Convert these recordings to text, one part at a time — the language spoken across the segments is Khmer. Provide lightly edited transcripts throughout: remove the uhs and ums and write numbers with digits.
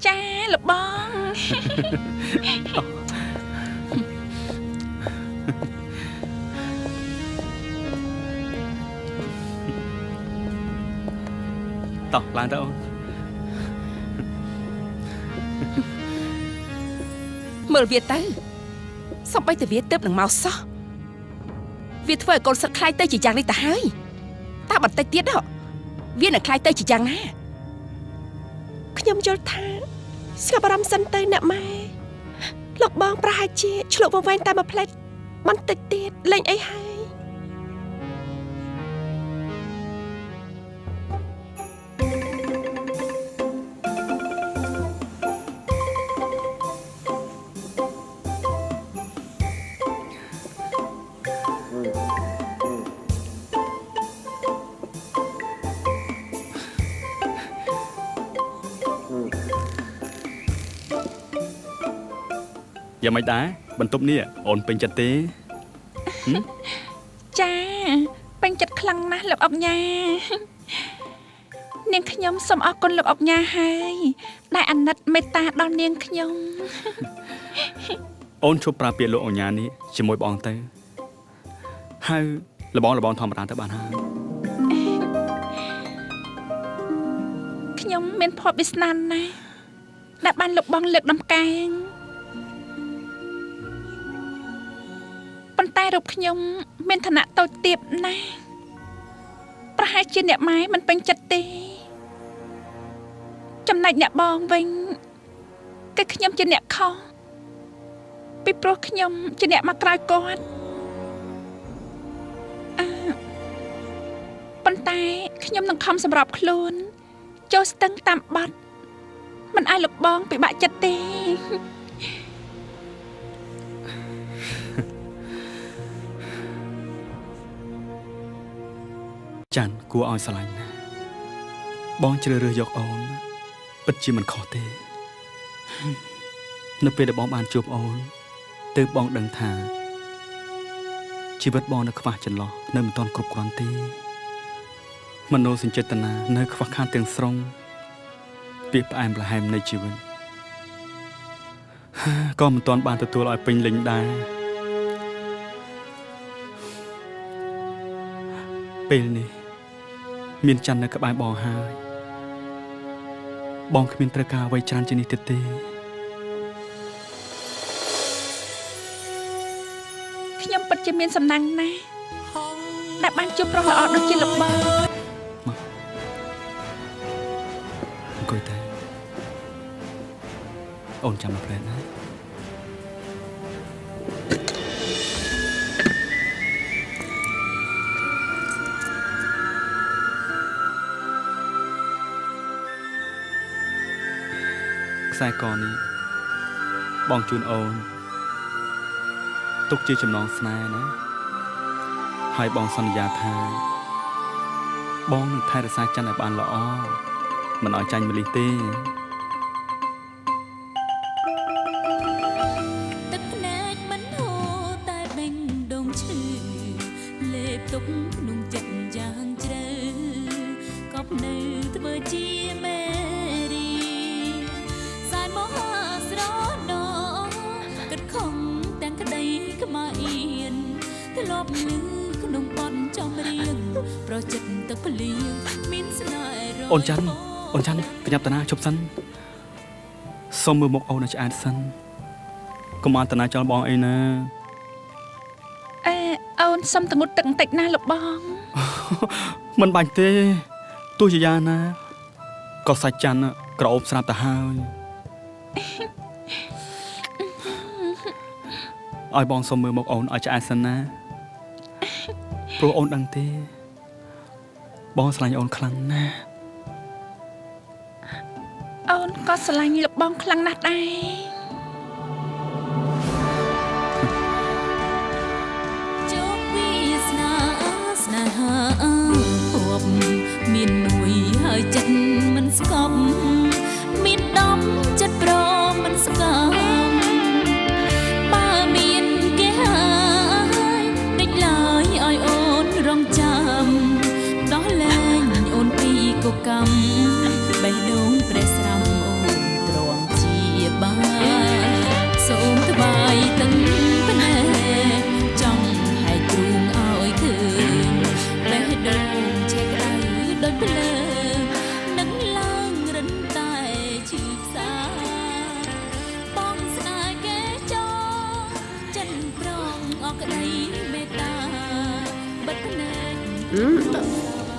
ចាលបងតោះឡើងទៅអូនមើលវាទៅសំបីតែវាទៅនឹងមកសោះវាធ្វើឲ្យកូនសឹកខ្លាយទៅជាយ៉ាងនេះទៅហើយតើបន្តិចទៀតវានឹងខ្លាយទៅជាយ៉ាងណាខ្ញុំយល់ថាស្ងប់អារម្មណ៍សិនទៅអ្នកម៉ែលោកបងប្រហែលជាឆ្លុះវង្វេងតែមួយផ្លេតបន្តិចទៀតលេងអីហើយយ៉ាងម៉េចដែរបន្ទប់នេះអូនពេញចិត្តទេចាពេញចិត្តខ្លាំងណាស់លោកអុកញ៉ានាងខ្ញុំសូមអរគុណលោកអុកញ៉ាហើយដែលអាណិតមេត្តាដល់នាងខ្ញុំអូនជប់ប្រើពាក្យលោកអញ្ញានេះជាមួយបងទៅហើយលបងធម្មតាទៅបានហើយខ្ញុំមានភ័ព្វវាសនាណាស់ដែលបានលោកបងលើកដំកែងប៉ុន្តែរូបខ្ញុំមានឋានៈតូចទាបណាស់ប្រហែលជាអ្នកម៉ែមិនពេញចិត្តទេចំណែកអ្នកបងវិញគឺខ្ញុំជាអ្នកខុសពីព្រោះខ្ញុំជាអ្នកមកក្រោយគាត់ប៉ុន្តែខ្ញុំនឹងខំសម្របខ្លួនចូលស្ទឹងតាមបាត់មិនឲ្យលោកបងពិបាកចិត្តទេចាន់គួរឲ្យស្រឡាញ់ណាស់បងជ្រើសរើសយកអូនពិតជាមិនខុសទេនៅពេលដែលបងបានជួបអូនទើបបងដឹងថាជីវិតបងនៅខ្វះចន្លោះនៅមិនទាន់គ្រប់គ្រាន់ទេមនោសញ្ចេតនានៅខ្វះខាតទាំងស្រុងពីផ្អែមល្ហែមនៃជីវិតក៏មិនទាន់បានទទួលឲ្យពេញលេញដែរពេលនេះមានច័ន្ទនៅក្បែរបងហើយបងគ្មានត្រូវការអ្វីច្រើនជាងនេះទៀតទេខ្ញុំពិតជាមានសំណាងណាស់ដែលបានជួបប្រុសល្អដូចជាលោកបងអង្គុយតែអូនចាំមកផ្លែណាខ្សែកនេះបងជូនអូនទុកជាចំណងស្នេហ៍ណាហើយបងសន្យាថាបងនឹងថែរក្សាច័ន្ទឲ្យបានល្អមិនឲ្យចាញ់ម្លិះទេទឹកភ្នែកមិនហូរតែបេងដងឈឺលេបទុកក្នុងចិត្តយ៉ាងជ្រៅកប់នៅធ្វើជាមេរីសែនមហាស្រណោគិតខំទាំងក្តីក្ម៉ាអៀនធ្លាប់លឺក្នុងបទចំរៀងប្រចិត្តទឹកភ្លៀងមានស្នេហ៍អូនច័ន្ទកញ្ញាប់តាណាជប់សិនសុំមើលមុខអូនឲ្យឆ្អែតសិនកុំអត់តាណាចោលបងអីណាអូនសុំតងុតទឹកបន្តិចណាលោកបងមិនបាញ់ទេទោះជាយ៉ាងណាក៏សាច់ច័ន្ទក្រអូបស្រាប់ទៅហើយឲ្យបងសុំមើលមុខអូនឲ្យឆ្អែតសិនណាព្រោះអូនដឹងទេបងស្រឡាញ់អូនខ្លាំងណាស់អូនក៏ស្រឡាញ់លោកបងខ្លាំងណាស់ដែរជោគវាសនាស្នេហាភពមានមួយហើយចិត្តមិនស្កប់មានដំចិត្តប្រមិនស្កប់បើមានគេហើយដេចឡើយឲ្យអូនរងចាំដោះលែងអូនពីកកម្មបេះដូងព្រះស្រមអូនទ្រាំ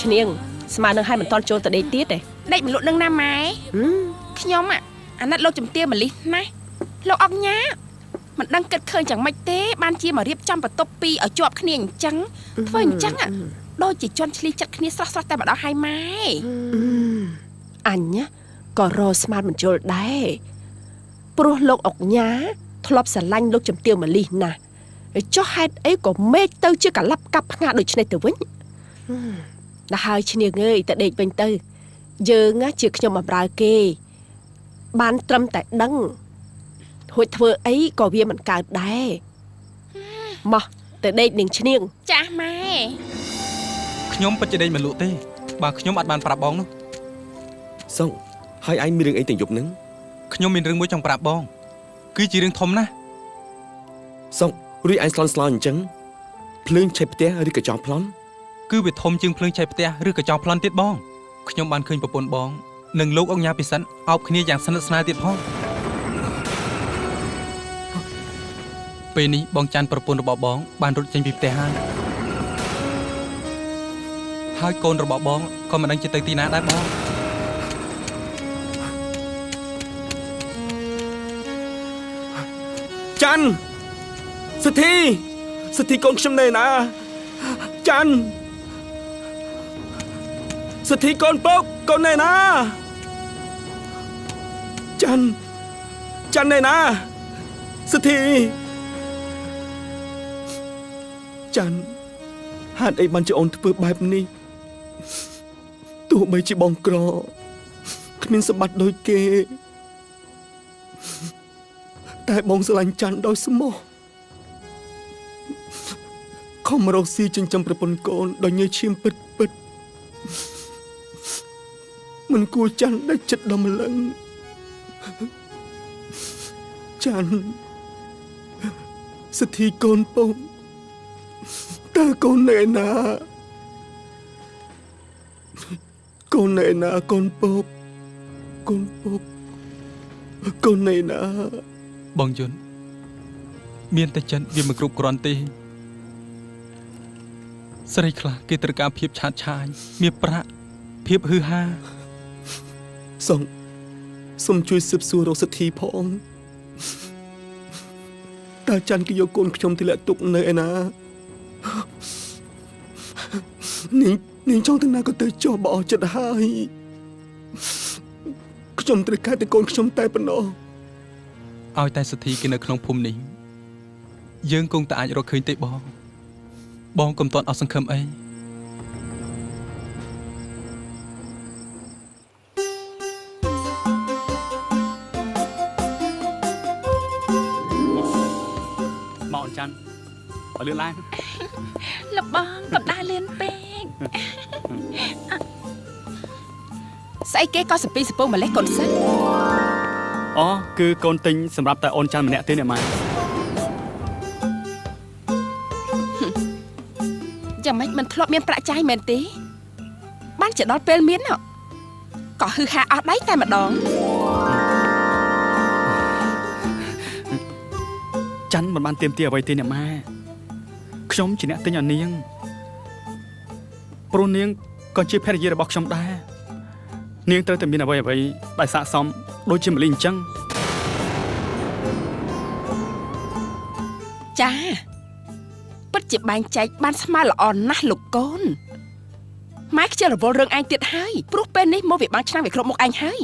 ឈ្នាងស្មាននឹងឲ្យមិនតន់ចូលទៅដេកទៀតទេ ដេកមិនលក់នឹងណាម៉ែខ្ញុំអាណិតលោកជំទាវម៉ាលីសណាលោកអង្ញាមិនដឹងគិតឃើញយ៉ាងម៉េចទេបានជាមករៀបចំបន្ទប់ពីរឲ្យជាប់គ្នាអញ្ចឹងធ្វើអញ្ចឹងដូចជាជន់ឈ្លីចិត្តគ្នាស្រស់តែម្ដងហើយម៉ែ អញក៏រស្មានមិនជល់ដែរព្រោះលោកអុកញ៉ាធ្លាប់ស្រឡាញ់លោកជំទាវម៉ាលីសណាស់ចុះហេតុអីក៏មេឃទៅជាកលាប់កាប់ផ្ងាដូចនេះទៅវិញដល់ហើយឈ្នាងអើយទៅដេកវិញទៅយើងជាខ្ញុំបម្រើគេបានត្រឹមតែដឹងហួចធ្វើអីក៏វាមិនកើតដែរមកទៅដេកនាងឈ្នាង ចាស់ម៉ែ ខ្ញុំពិតជាដេញមិនលក់ទេបើខ្ញុំអត់បានប្រាប់បងនោះ សុងហើយឯងមានរឿងអីទាំងយប់ហ្នឹង ខ្ញុំមានរឿងមួយចង់ប្រាប់បងគឺជារឿងធំណាស់ សុងរួចឯងស្លន់ស្លោអញ្ចឹងភ្លើងឆេះផ្ទះឬក៏ចោលប្លន់ គឺវាធំជាងភ្លើងឆេះផ្ទះឬក៏ចោលប្លន់ទៀតបងខ្ញុំបានឃើញប្រពន្ធបងនិងលោកអង្គញាពិសិដ្ឋអោបគ្នាយ៉ាងស្និទ្ធស្នាលទៀតផងពេលនេះបងច័ន្ទប្រពន្ធរបស់បងបានរត់ចេញពីផ្ទះហើយកូនរបស់បងក៏មិនដឹងជាទៅទីណាដែរបង ច័ន្ទសិទ្ធីកូនខ្ញុំនៅណាច័ន្ទសិទ្ធីកូនពុកកូននៅណាច័ន្ទនៅណាសិទ្ធីច័ន្ទហេតុអីបានជាអូនធ្វើបែបនេះទោះបីជាបងក្រគ្មានសម្បត្តិដូចគេតែបងស្រឡាញ់ច័ន្ទដោយស្មោះខំរកស៊ីចិញ្ចឹមប្រពន្ធកូនដោយញើសឈាមពិតមិនគួរច័ន្ទដាច់ចិត្តដល់ម្លឹងច័ន្ទសិទ្ធីកូនពុកតើកូននៅឯណាកូននៅឯណាកូនពុកកូននៅឯណា បងយន្តមានតែចិនវាមិនគ្រប់គ្រាន់ទេស្រីខ្លះគេត្រូវការភាពឆាតឆាយមានប្រាក់ភាពហឺហា សូមជួយស៊ើបសួររកសិទ្ធីផងតើច័ន្ទគេយកកូនខ្ញុំទៅលាក់ទុកនៅឯណានាងចង់ទៅណាក៏ទៅចុះបោះចិត្តហើយខ្ញុំត្រូវការតែកូនខ្ញុំតែប៉ុណ្ណោះ ឲ្យតែសិទ្ធិគេនៅក្នុងភូមិនេះយើងគង់តែអាចរកឃើញទេបងកុំទាន់អស់សង្ឃឹមអី មកអញ្ចឹងឲ្យលឿនឡើង លបងកំដៅលឿនពេកស្អីគេក៏សពីសពងម្លេះកូនសិន អូគឺកូនទិញសម្រាប់តែអូនច័ន្ទម្នាក់ទេអ្នកម៉ែ យ៉ាងម៉េចមិនធ្លាប់មានប្រាក់ចាយមែនទេបានជាដល់ពេលមានក៏ហឺហាអស់ដៃតែម្ដង ច័ន្ទមិនបានទៀមទាអ្វីទេអ្នកម៉ែខ្ញុំជាអ្នកទិញឲ្យនាងព្រោះនាងក៏ជាភរិយារបស់ខ្ញុំដែរនាងត្រូវតែមានអ្វីដែលស័ក្តិសមដូចជាម្លីអញ្ចឹង ចាពិតជាបែងចែកបានស្មើល្អណាស់លោកកូនម៉ែខ្ជិលរវល់រឿងឯងទៀតហើយព្រោះពេលនេះមកវាបាំងឆ្នាំវាគ្រប់មុខឯងហើយ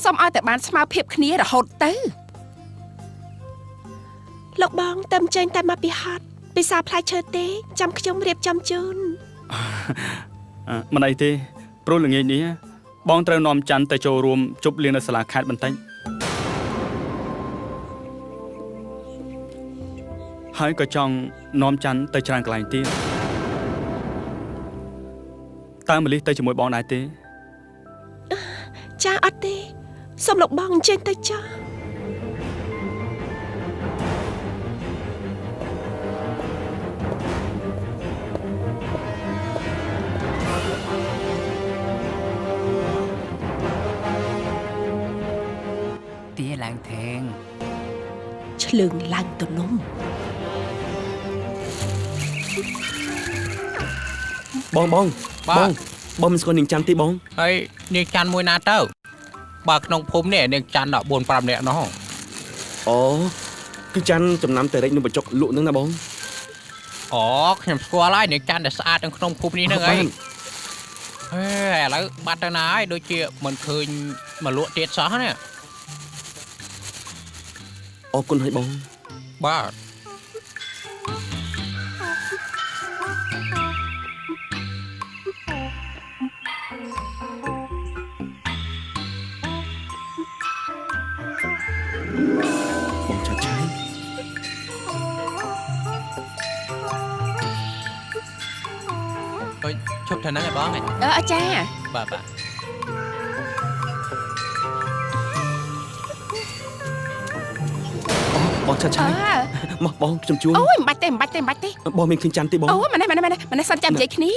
សូមឲ្យតែបានស្មើភាពគ្នារហូតទៅ លោកបងតែមិនចេញតែមកពីហត់ពីសារផ្លែឈើទេចាំខ្ញុំរៀបចំជូន មិនអីទេព្រោះល្ងាចនេះបងត្រូវនាំច័ន្ទទៅចូលរួមជប់លៀងនៅសាលាខេត្តបន្តិចហើយក៏ចង់នាំច័ន្ទទៅច្រើនកន្លែងទៀតតើម៉ាលីសទៅជាមួយបងដែរទេ ចាអត់ទេសូមលោកបងអញ្ជើញទៅចា Tía làng thèn ឆ្លើងឡើងទៅនំ បងមានស្គាល់នាងច័ន្ទទេបង ហើយនាងច័ន្ទមួយណាទៅបើក្នុងភូមិនេះនាងច័ន្ទ14 5នាក់នោះ អូគឺច័ន្ទចំណាំតែរិចនឹងបញ្ចុកលក់ហ្នឹងណាបង អូខ្ញុំស្គាល់ហើយនាងច័ន្ទដែលស្អាតនៅក្នុងភូមិនេះហ្នឹងហីហេឥឡូវបាត់ទៅណាហើយដូចជាមិនឃើញមកលក់ទៀតសោះណា អរគុណហើយបង បាទ បងឆាត់ឆាយ អើយឈប់ថាហ្នឹងឯងបងឯង អាចារ្យ បាទបាទ បងឆាត់ឆាយមកបងខ្ញុំជួង អូយមិនបាច់ទេ បងមានឃើញច័ន្ទទេបង អូយម៉ណែសិនចាំនិយាយគ្នា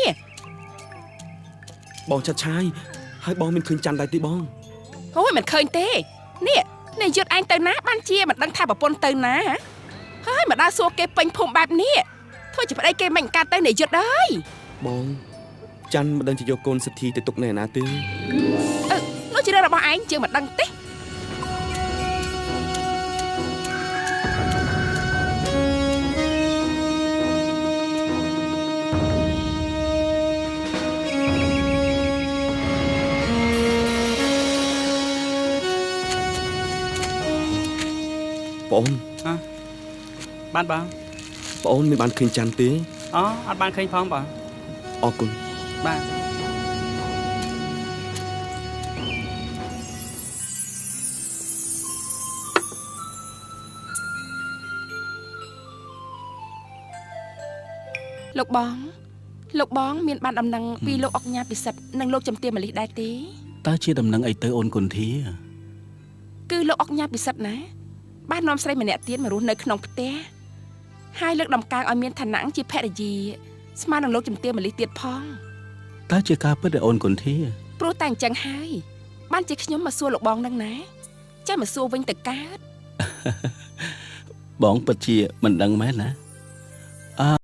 បងឆាត់ឆាយហើយបងមានឃើញច័ន្ទដែរទេបង អូយមិនឃើញទេនេះយុទ្ធឯងទៅណាបានជាមិនដឹងថាប្រពន្ធទៅណាហើយមកដើរសួរគេពេញភូមិបែបនេះធ្វើជាប្តីគេមិនកាត់ទៅនេះយុទ្ធអើយ បងច័ន្ទមិនដឹងជាយកកូនសិទ្ធិទៅទុកនៅណាទេ នោះជារឿងរបស់ឯងជាងមិនដឹងទេ បង បានបង បងមានបានឃើញច័ន្ទទេ អូអត់បានឃើញផងបង អរគុណ បាទ លោកបងមានបានដំណឹងពីលោកអុកញ៉ាពិសិដ្ឋនិងលោកចំទាម៉ាលីសដែរទេ តើជាដំណឹងអីទៅអូនគុនធា គឺលោកអុកញ៉ាពិសិដ្ឋណាបាននាំស្រីម្នាក់ទៀតមករស់នៅក្នុងផ្ទះហើយលើកដំកើងឲ្យមានឋានៈជាភរិយាស្មើនឹងលោកចំទាម៉ាលីសទៀតផង តើជាការពិតទេអូនគុនធា ព្រោះតែអញ្ចឹងហើយបានជាខ្ញុំមកសួរលោកបងនឹងណាចាំមកសួរវិញទៅកើត បងពិតជាមិនដឹងមែនណា